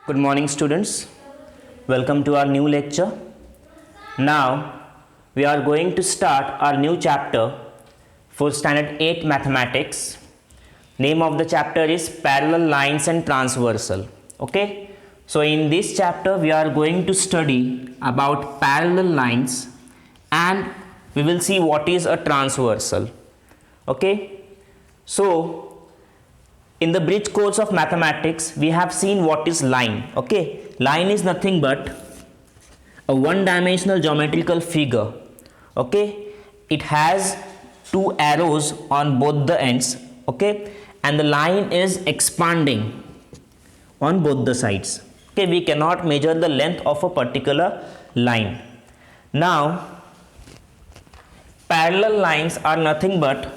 Good morning, students. Welcome to our new lecture. Now, we are going to start our new chapter for Standard 8 Mathematics. Name of the chapter is Parallel Lines and Transversal. Okay. So, in this chapter, we are going to study about parallel lines and we will see what is a transversal. Okay. So, in the bridge course of mathematics, we have seen what is line. Okay, line is nothing but a one-dimensional geometrical figure. Okay, it has two arrows on both the ends. Okay, and the line is expanding on both the sides. Okay, we cannot measure the length of a particular line. Now, parallel lines are nothing but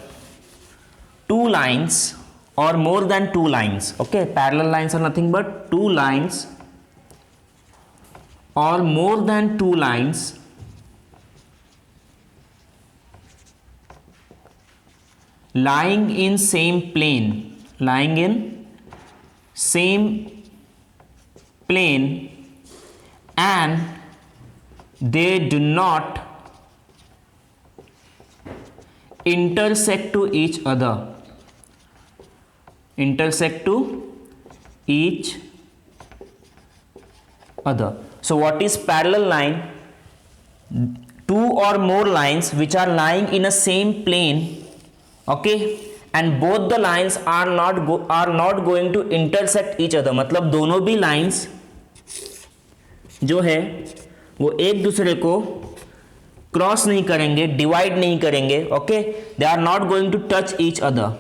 two lines or more than two lines. Okay, parallel lines are nothing but two lines or more than two lines lying in same plane, and they do not intersect to each other. So what is parallel line? Two or more lines which are lying in a same plane, okay, and both the lines are not going to intersect each other. मतलब दोनों भी lines जो है वो एक दूसरे को cross नहीं करेंगे, डिवाइड नहीं करेंगे. Okay, they are not going to touch each other.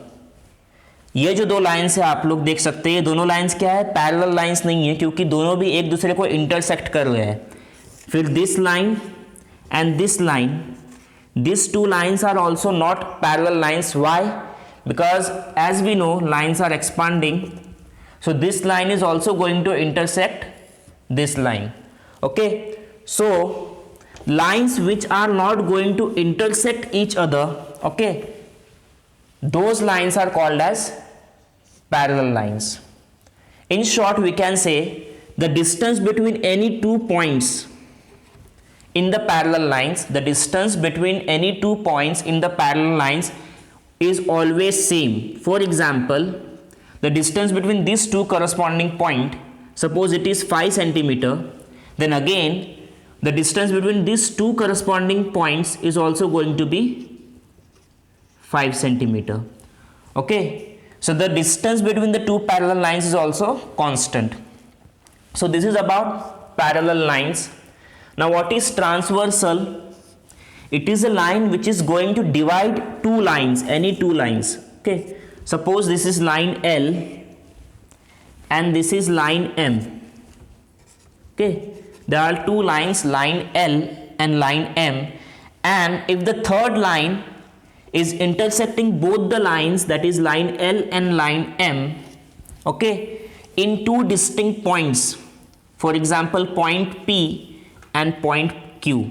ये जो दो लाइन्स है आप लोग देख सकते हैं, ये दोनों लाइन्स क्या है? पैरेलल लाइन्स नहीं है, क्योंकि दोनों भी एक दूसरे को इंटरसेक्ट कर रहे हैं. फिर this line and this line, this two lines are also not parallel lines. Why? Because as we know lines are expanding, so this line is also going to intersect this line. Okay, so lines which are not going to intersect each other, okay, those lines are called as parallel lines. In short, we can say the distance between any 2 points in the parallel lines, is always same. For example, the distance between these two corresponding point, suppose it is 5 centimeter, then again the distance between these two corresponding points is also going to be 5 centimeter. Okay, so the distance between the two parallel lines is also constant. So this is about parallel lines. Now what is transversal? It is a line which is going to divide two lines, any two lines. Okay, suppose this is line L and this is line M. Okay, there are two lines, line L and line M, and if the third line is intersecting both the lines, that is line L and line M, okay, in two distinct points, for example point P and point Q.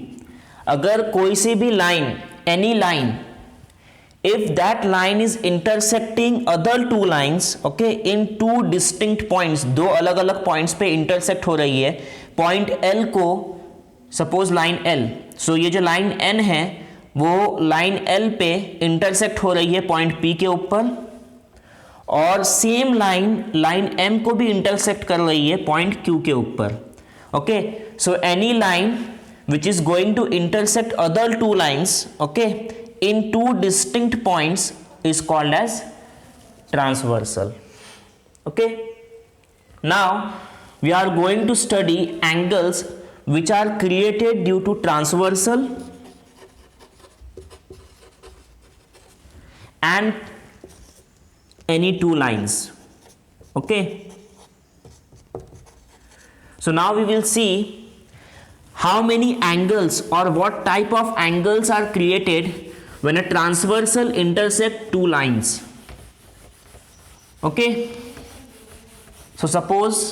अगर कोई सी भी line, any line, if that line is intersecting other two lines, okay, in two distinct points, दो अलग अलग points पे intersect हो रही है, point L को suppose line L, so ये जो line N है वो लाइन L पे इंटरसेक्ट हो रही है पॉइंट P के ऊपर, और सेम लाइन M को भी इंटरसेक्ट कर रही है पॉइंट Q के ऊपर. Okay, so any line which is going to intersect other two lines, okay, in two distinct points is called as transversal. Okay, now we are going to study angles which are created due to transversal and any two lines. Okay, so now we will see how many angles or what type of angles are created when a transversal intersect two lines. Okay, so suppose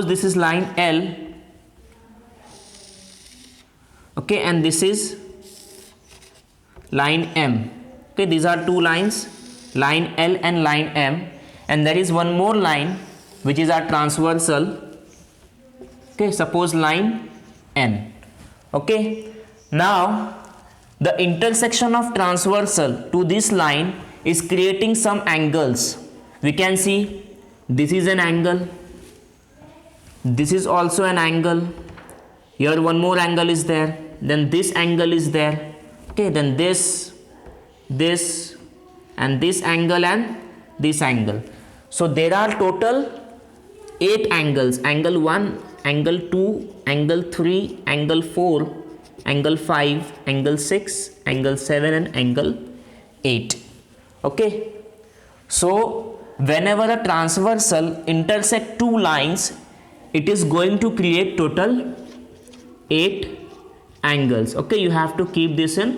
this is line L, okay, and this is line M. Okay, these are two lines, line L and line M, and there is one more line which is our transversal. Okay, suppose line N. Okay, now the intersection of transversal to this line is creating some angles. We can see this is an angle, this is also an angle, here one more angle is there, then this angle is there. Okay, then this and this angle and this angle. So there are total 8 angles: angle 1, angle 2, angle 3, angle 4, angle 5, angle 6, angle 7 and angle 8. Okay, so whenever a transversal intersect two lines, it is going to create total 8 angles. Okay, you have to keep this in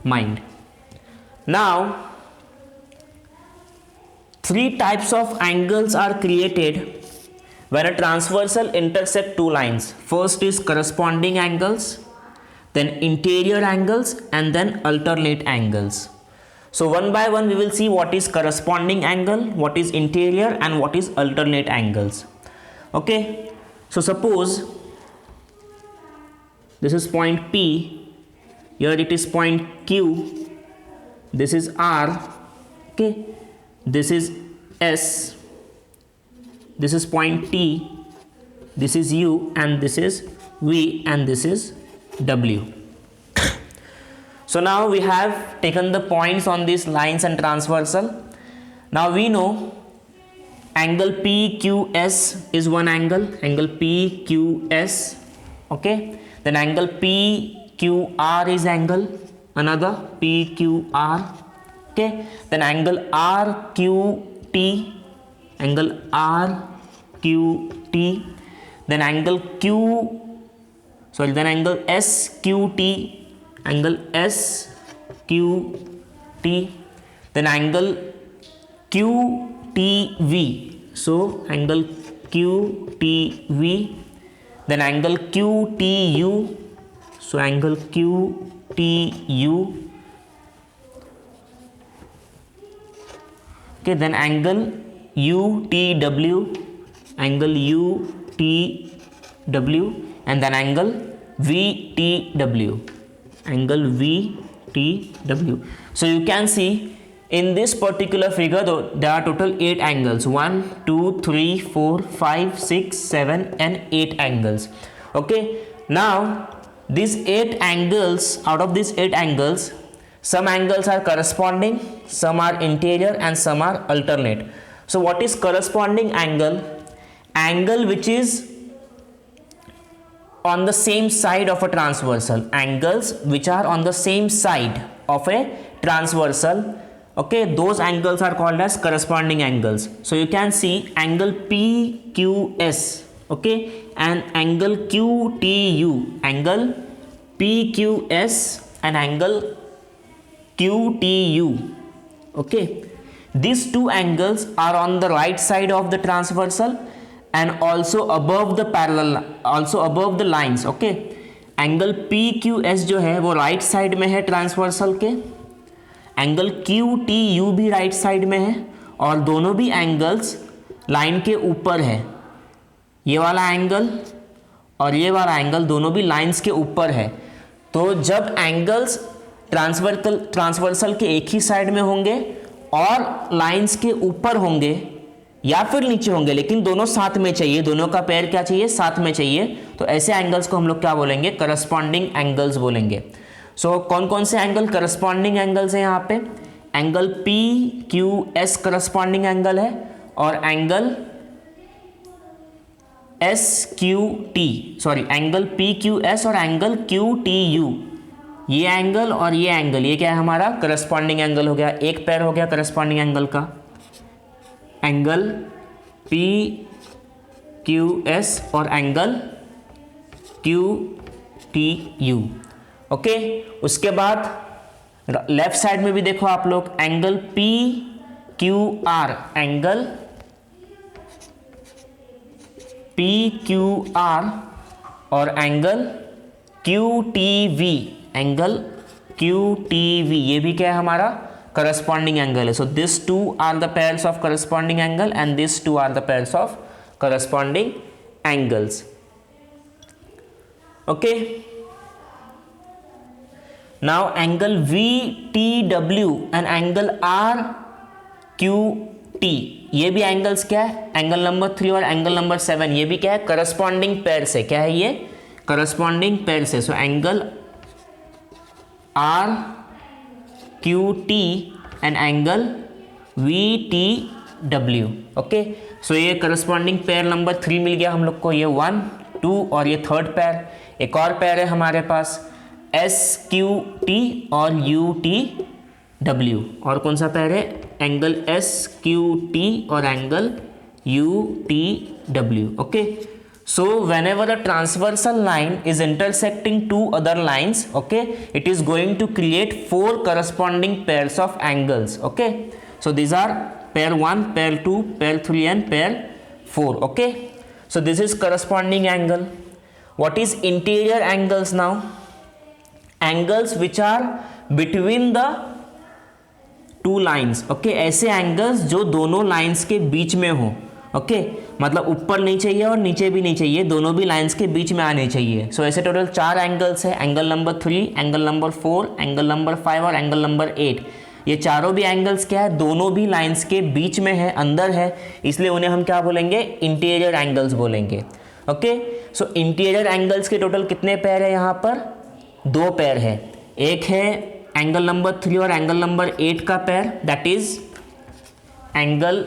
mind. Now 3 types of angles are created when a transversal intersect two lines. First is corresponding angles, then interior angles, and then alternate angles. So one by one we will see what is corresponding angle, what is interior, and what is alternate angles. Okay, so suppose this is point P, here it is point Q, this is R, okay, this is S, this is point T, this is U, and this is V, and this is W. So now we have taken the points on these lines and transversal. Now we know angle PQS is one angle, angle PQS. Okay, then angle PQR is angle, another PQR. Okay, then angle RQT, angle RQT, then angle then angle SQT, angle SQT, then angle QTV, so angle QTV, then angle QTU, so angle QTU. Okay, then angle UTW, angle UTW, and then angle VTW, angle VTW. So you can see in this particular figure though, there are total 8 angles, 1, 2, 3, 4, 5, 6, 7 and 8 angles. Okay, now these 8 angles, out of these 8 angles, some angles are corresponding, some are interior, and some are alternate. So what is corresponding angle? Angle which is on the same side of a transversal, angles which are on the same side of a transversal. Okay, those angles are called as corresponding angles. So you can see angle PQS, okay, and angle QTU, angle PQS and angle QTU. Okay, these two angles are on the right side of the transversal and also above the parallel, also above the lines. Okay, angle PQS जो है वो right side में है transversal के, angle QTU भी right side में है और दोनों भी एंगल्स लाइन के ऊपर है। ये वाला एंगल और ये वाला एंगल दोनों भी लाइंस के ऊपर है। तो जब एंगल्स ट्रांसवर्सल के एक ही साइड में होंगे और लाइंस के ऊपर होंगे या फिर नीचे होंगे, लेकिन दोनों साथ में चाहिए, दोनों का पेयर क्या चाहिए, साथ में चाहिए, तो ऐसे एंगल्स को हम लोग क्या बोलेंगे, करस्पॉन्डिंग एंगल्स बोलेंगे। सो कौन कौन से एंगल करस्पॉन्डिंग एंगल्स हैं यहाँ पे, एंगल PQS करस्पॉन्डिंग एंगल है और एंगल एंगल PQS और एंगल QTU, ये एंगल और ये एंगल, ये क्या है हमारा करस्पॉन्डिंग एंगल हो गया, एक पेयर हो गया करस्पॉन्डिंग एंगल का, एंगल PQS और एंगल QTU। ओके, उसके बाद लेफ्ट साइड में भी देखो आप लोग, एंगल PQR, एंगल PQR और एंगल QTV, एंगल QTV, ये भी क्या है हमारा corresponding angle है. So these two are the pairs of corresponding angle and these two are the pairs of corresponding angles. Okay. Now angle VTW and angle RQT, ये भी angles क्या है, एंगल नंबर 3 और एंगल नंबर 7, ये भी क्या है, करस्पॉन्डिंग पेयर से. क्या है ये, करस्पॉन्डिंग पेयर से. So angle RQT and angle VTW. Okay, so ये करस्पॉन्डिंग पेयर नंबर 3 मिल गया हम लोग को, ये 1 2 और ये थर्ड पेयर. एक और पेयर है हमारे पास SQT और UTW. और कौन सा पेयर है, एंगल SQT और angle UTW. Okay, so whenever a transversal line is intersecting two other lines, okay, it is going to create 4 corresponding pairs of angles. Okay, so these are pair 1, pair 2, pair 3 and pair 4. Okay, so this is corresponding angle. What is interior angles now? Angles which are between the two lines. Okay, ऐसे angles जो दोनों lines के बीच में हो. Okay, मतलब ऊपर नहीं चाहिए और नीचे भी नहीं चाहिए, दोनों भी लाइंस के बीच में आने चाहिए. सो ऐसे टोटल 4 एंगल्स है, angle number 3, angle number 4, angle number 5 और एंगल नंबर 8. ये चारों भी एंगल्स क्या है, दोनों भी लाइंस के बीच में है, अंदर है, इसलिए उन्हें हम क्या बोलेंगे, इंटीरियर एंगल्स बोलेंगे. ओके, सो इंटीरियर एंगल्स के टोटल कितने पेयर है, यहाँ पर 2 पेयर है. एक है एंगल नंबर 3 और एंगल नंबर 8 का pair, that is angle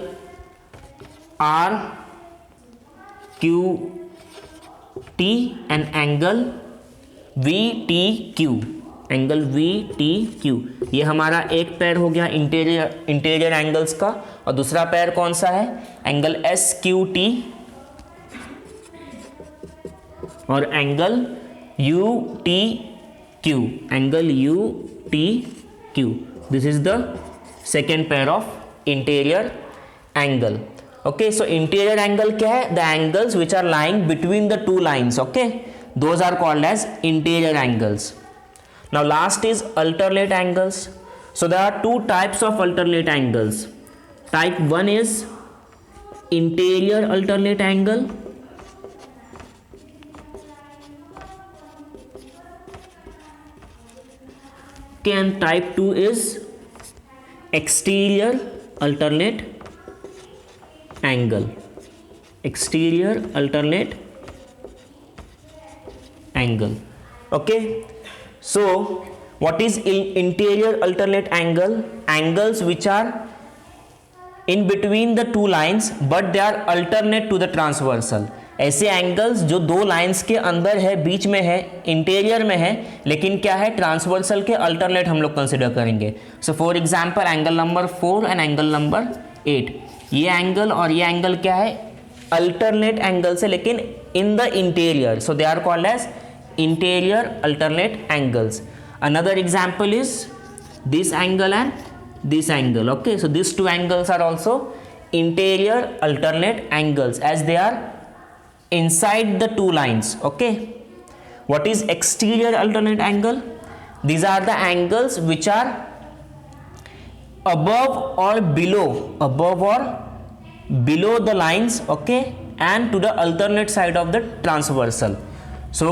RQT and angle VTQ. Angle VTQ ये हमारा एक पेयर हो गया इंटीरियर एंगल्स का. और दूसरा पेयर कौन सा है, एंगल SQT और angle UTQ. Angle UTQ, this is the second pair of interior angle. Okay, so interior angle क्या है, the angles which are lying between the two lines. Okay, those are called as interior angles. Now last is alternate angles. So there are 2 types of alternate angles. Type 1 is interior alternate angle okay, and type 2 is exterior alternate angle. Exterior alternate angle. Okay, so what is interior alternate angle? Angles which are in between the two lines but they are alternate to the transversal. ऐसे angles जो 2 lines के अंदर है, बीच में है, interior में है, लेकिन क्या है, ट्रांसवर्सल के अल्टरनेट हम लोग कंसिडर करेंगे. So for example angle number 4 and angle number 8, ये एंगल और ये एंगल क्या है, अल्टरनेट एंगल्स है, लेकिन in the interior. So they are called as interior alternate angles. Another example is this angle and this angle. Okay, so this 2 angles are also interior alternate angles as they are inside the 2 lines. Okay, what is exterior alternate angle? These are the angles which are above or below the lines. Okay, and to the alternate side of the transversal. So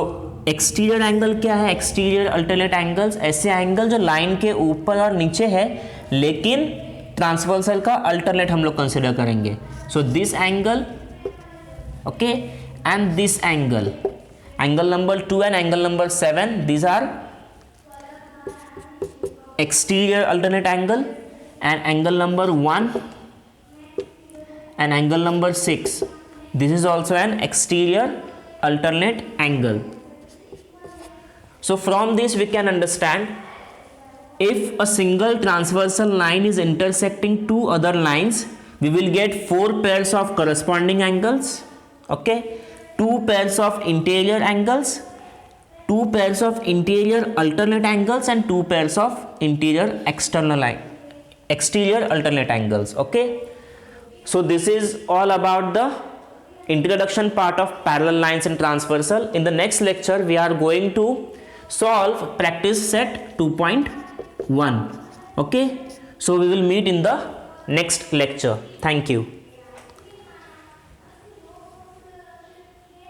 exterior angle क्या है, exterior alternate angles ऐसे angle जो line के ऊपर और नीचे है, लेकिन ट्रांसवर्सल का अल्टरनेट हम लोग कंसिडर करेंगे. So this angle, okay, and this angle, angle number 2 and angle number 7, these are exterior alternate angle, and angle number 1 and angle number 6, this is also an exterior alternate angle. So from this we can understand, if a single transversal line is intersecting 2 other lines, we will get 4 pairs of corresponding angles. Okay, 2 pairs of interior angles, 2 pairs of interior alternate angles and 2 pairs of exterior alternate angles. Okay, so this is all about the introduction part of parallel lines and transversal. In the next lecture we are going to solve practice set 2.1. Okay, So we will meet in the next lecture. Thank you.